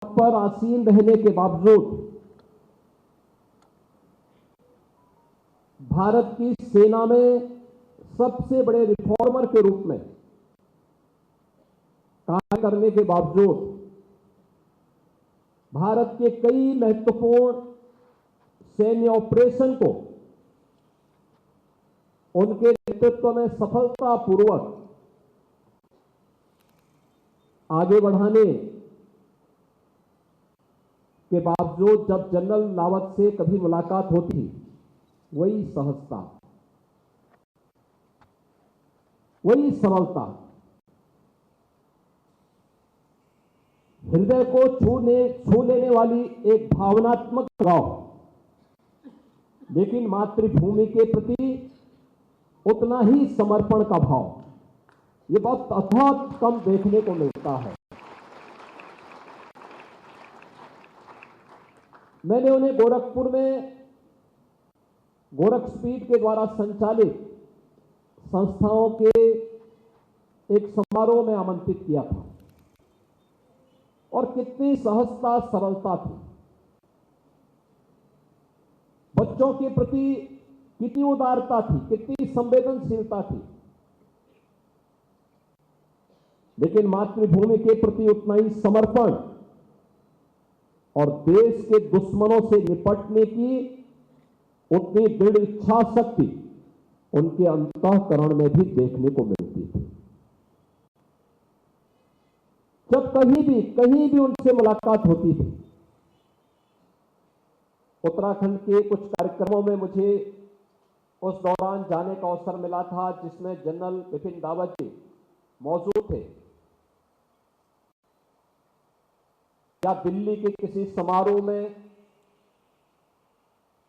पर आसीन रहने के बावजूद भारत की सेना में सबसे बड़े रिफॉर्मर के रूप में कार्य करने के बावजूद भारत के कई महत्वपूर्ण सैन्य ऑपरेशन को उनके नेतृत्व में सफलतापूर्वक आगे बढ़ाने के बावजूद जब जनरल रावत से कभी मुलाकात होती, वही सहजता, वही सरलता, हृदय को छू लेने वाली एक भावनात्मक लगाव, लेकिन मातृभूमि के प्रति उतना ही समर्पण का भाव, ये बहुत कम देखने को मिलता है। मैंने उन्हें गोरखपुर में गोरखपीठ के द्वारा संचालित संस्थाओं के एक समारोह में आमंत्रित किया था और कितनी सहजता सरलता थी, बच्चों के प्रति कितनी उदारता थी, कितनी संवेदनशीलता थी, लेकिन मातृभूमि के प्रति उतना ही समर्पण और देश के दुश्मनों से निपटने की उतनी दृढ़ इच्छा शक्ति उनके अंतःकरण में भी देखने को मिलती थी। जब कहीं भी उनसे मुलाकात होती थी, उत्तराखंड के कुछ कार्यक्रमों में मुझे उस दौरान जाने का अवसर मिला था जिसमें जनरल बिपिन रावत जी मौजूद थे, या दिल्ली के किसी समारोह में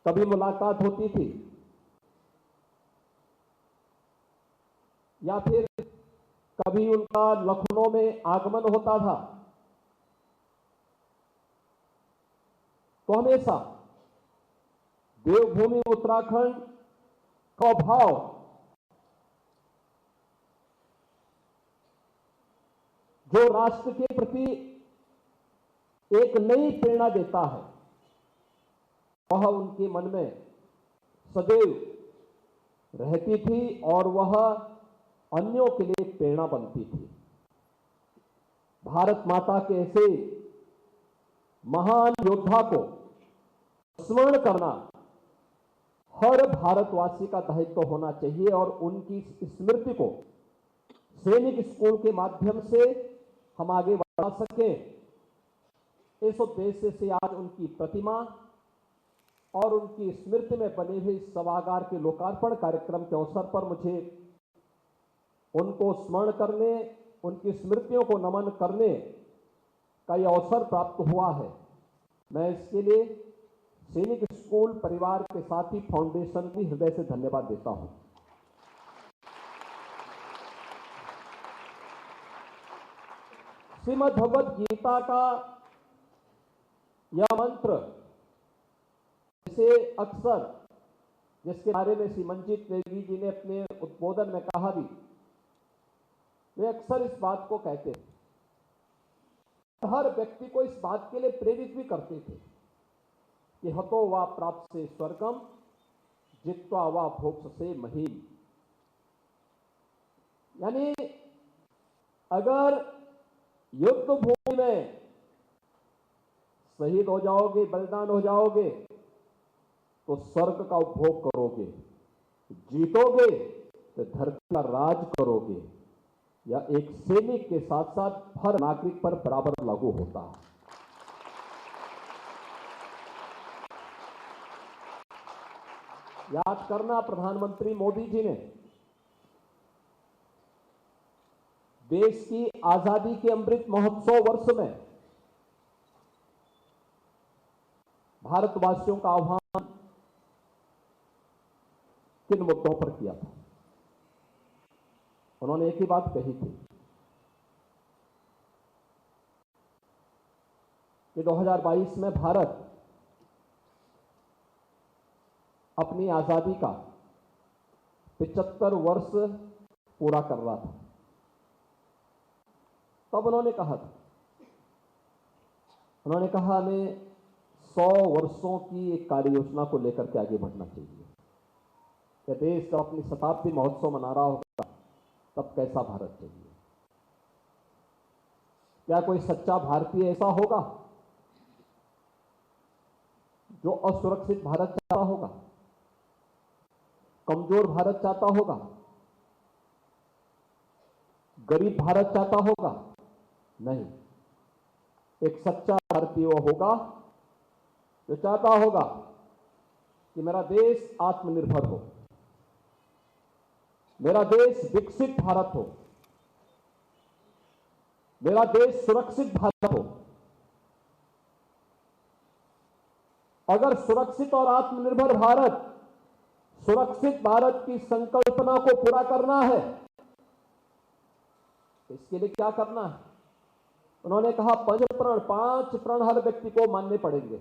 कभी मुलाकात होती थी, या फिर कभी उनका लखनऊ में आगमन होता था, तो हमेशा देवभूमि उत्तराखंड का भाव जो राष्ट्र के प्रति एक नई प्रेरणा देता है, वह उनके मन में सदैव रहती थी और वह अन्यों के लिए प्रेरणा बनती थी। भारत माता के ऐसे महान योद्धा को स्मरण करना हर भारतवासी का दायित्व होना चाहिए और उनकी स्मृति को सैनिक स्कूल के माध्यम से हम आगे बढ़ा सकें, इस उद्देश्य से आज उनकी प्रतिमा और उनकी स्मृति में बने हुए सभागार के लोकार्पण कार्यक्रम के अवसर पर मुझे उनको स्मरण करने, उनकी स्मृतियों को नमन करने का यह अवसर प्राप्त हुआ है। मैं इसके लिए सैनिक स्कूल परिवार के साथ ही फाउंडेशन की हृदय से धन्यवाद देता हूं। श्रीमद् भगवद गीता का यह मंत्र जिसे अक्सर, जिसके बारे में श्री मंजीत नेगी जी ने अपने उद्बोधन में कहा भी, वे अक्सर इस बात को कहते हैं, हर व्यक्ति को इस बात के लिए प्रेरित भी करते थे कि हतो वा प्राप्त से स्वर्गम जित्वा वा भोक्ष से महीम। यानी अगर युद्ध भूमि में शहीद हो जाओगे, बलिदान हो जाओगे, तो स्वर्ग का उपभोग करोगे, जीतोगे तो धरती का राज करोगे। या एक सैनिक के साथ साथ हर नागरिक पर बराबर लागू होता है। याद करना, प्रधानमंत्री मोदी जी ने देश की आजादी के अमृत महोत्सव वर्ष में भारतवासियों का आह्वान किन मुद्दों पर किया था? उन्होंने एक ही बात कही थी कि 2022 में भारत अपनी आजादी का 75 वर्ष पूरा कर रहा था। तब उन्होंने कहा था उन्होंने कहा हमें 100 वर्षों की एक कार्य योजना को लेकर के आगे बढ़ना चाहिए। यह देश जब अपनी शताब्दी महोत्सव मना रहा होगा तब कैसा भारत चाहिए? क्या कोई सच्चा भारतीय ऐसा होगा जो असुरक्षित भारत चाहता होगा, कमजोर भारत चाहता होगा, गरीब भारत चाहता होगा? नहीं। एक सच्चा भारतीय वो होगा जो चाहता होगा कि मेरा देश आत्मनिर्भर हो, मेरा देश विकसित भारत हो, मेरा देश सुरक्षित भारत हो। अगर सुरक्षित और आत्मनिर्भर भारत, सुरक्षित भारत की संकल्पना को पूरा करना है, इसके लिए क्या करना है? उन्होंने कहा 5 प्रण हर व्यक्ति को मानने पड़ेंगे,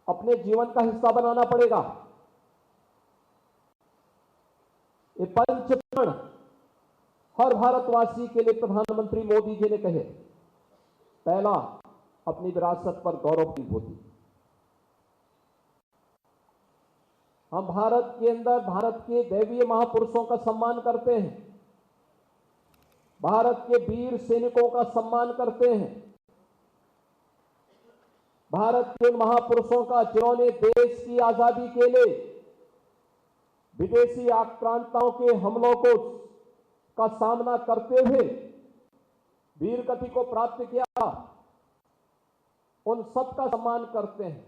अपने जीवन का हिस्सा बनाना पड़ेगा। ये 5 प्रण हर भारतवासी के लिए प्रधानमंत्री मोदी जी ने कहे। पहला, अपनी विरासत पर गौरव की अनुभूति। हम भारत के अंदर भारत के दैवीय महापुरुषों का सम्मान करते हैं, भारत के वीर सैनिकों का सम्मान करते हैं, भारत के महापुरुषों का जिन्होंने देश की आजादी के लिए विदेशी आक्रांताओं के हमलों का सामना करते हुए वीर गति को प्राप्त किया, उन सबका सम्मान करते हैं।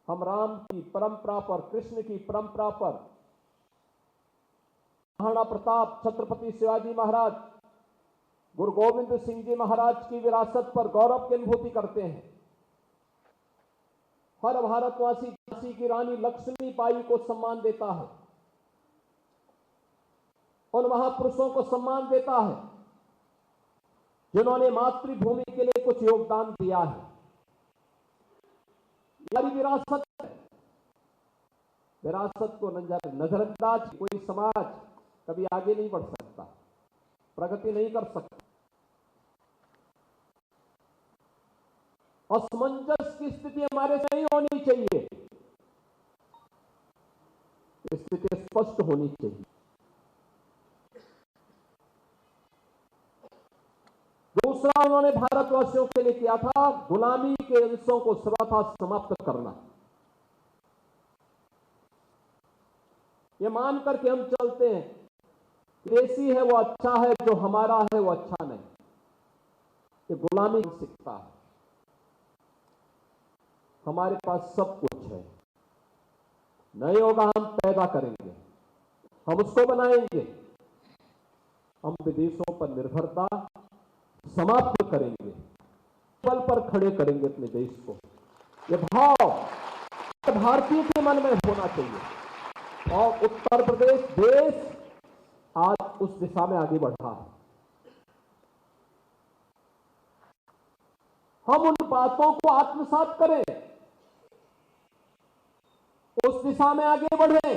हम राम की परंपरा पर, कृष्ण की परंपरा पर, महाराणा प्रताप, छत्रपति शिवाजी महाराज, गुरु गोविंद सिंह जी महाराज की विरासत पर गौरव की अनुभूति करते हैं। हर भारतवासी झांसी की रानी लक्ष्मीबाई को सम्मान देता है, उन महापुरुषों को सम्मान देता है जिन्होंने मातृभूमि के लिए कुछ योगदान दिया है। हमारी विरासत है, विरासत को नजरअंदाज कोई समाज कभी आगे नहीं बढ़ सकता, प्रगति नहीं कर सकता। असमंजस की स्थिति हमारे से नहीं होनी चाहिए, स्थिति स्पष्ट होनी चाहिए। दूसरा उन्होंने भारतवासियों के लिए किया था, गुलामी के अंशों को सर्वथा समाप्त करना। ये मान करके हम चलते हैं, देसी है वो अच्छा है, जो हमारा है वो अच्छा नहीं। ये गुलामी सीखता है। हमारे पास सब कुछ है, नहीं होगा हम पैदा करेंगे, हम उसको बनाएंगे, हम विदेशों पर निर्भरता समाप्त करेंगे, बल पर खड़े करेंगे अपने देश को। यह भाव भारतीय के मन में होना चाहिए और उत्तर प्रदेश देश आज उस दिशा में आगे बढ़ रहा है। हम उन बातों को आत्मसात करें, उस दिशा में आगे बढ़े।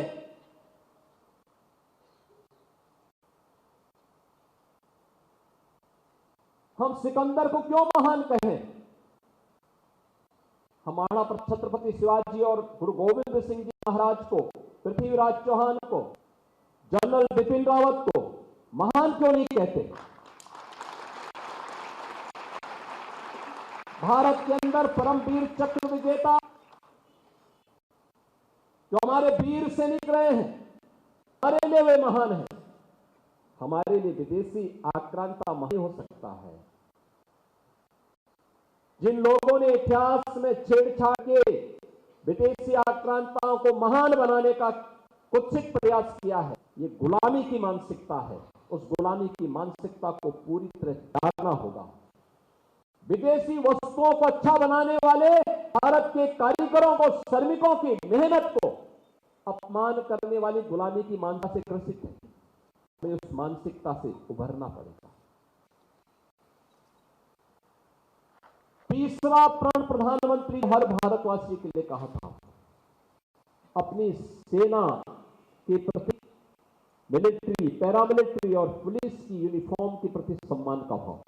हम सिकंदर को क्यों महान कहें? हमारा छत्रपति शिवाजी और गुरु गोविंद सिंह जी महाराज को, पृथ्वीराज चौहान को, जनरल बिपिन रावत को महान क्यों नहीं कहते? भारत के अंदर परमवीर चक्र विजेता जो हमारे वीर सैनिक रहे हैं, हमारे लिए वे महान हैं। हमारे लिए विदेशी आक्रांता महान हो सकता है। जिन लोगों ने इतिहास में छेड़छाड़ के विदेशी आक्रांताओं को महान बनाने का कुत्सित प्रयास किया है, ये गुलामी की मानसिकता है। उस गुलामी की मानसिकता को पूरी तरह त्यागना होगा। विदेशी वस्तुओं को अच्छा बनाने वाले भारत के कारीगरों को, श्रमिकों की मेहनत को अपमान करने वाली गुलामी की मानसिकता से ग्रसित है। हमें उस मानसिकता से उभरना पड़ेगा। तीसरा प्रण प्रधानमंत्री हर भारतवासी के लिए कहा था, अपनी सेना के प्रति, मिलिट्री, पैरामिलिट्री और पुलिस की यूनिफॉर्म के प्रति सम्मान का भाव।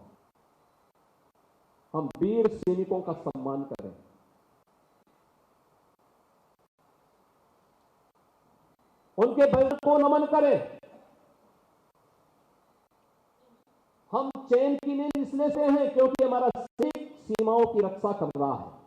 हम वीर सैनिकों का सम्मान करें। उनके बलिदान को नमन करें। हम चैन की नींद इसलिए से हैं क्योंकि हमारा सैनिक सीमाओं की रक्षा कर रहा है।